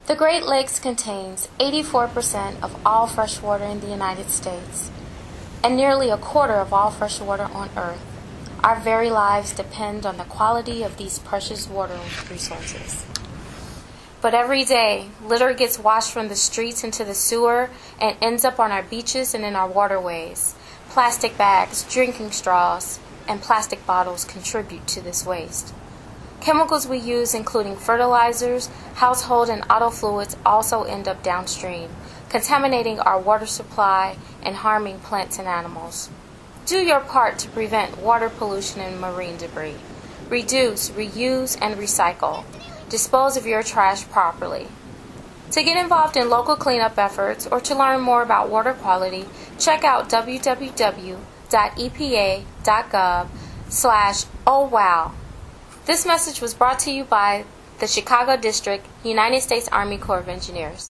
The Great Lakes contains 84% of all fresh water in the United States and nearly a quarter of all fresh water on Earth. Our very lives depend on the quality of these precious water resources. But every day, litter gets washed from the streets into the sewer and ends up on our beaches and in our waterways. Plastic bags, drinking straws, and plastic bottles contribute to this waste. Chemicals we use, including fertilizers, household and auto fluids, also end up downstream, contaminating our water supply and harming plants and animals. Do your part to prevent water pollution and marine debris. Reduce, reuse, and recycle. Dispose of your trash properly. To get involved in local cleanup efforts or to learn more about water quality, check out www.epa.gov/ohwow. This message was brought to you by the Chicago District, United States Army Corps of Engineers.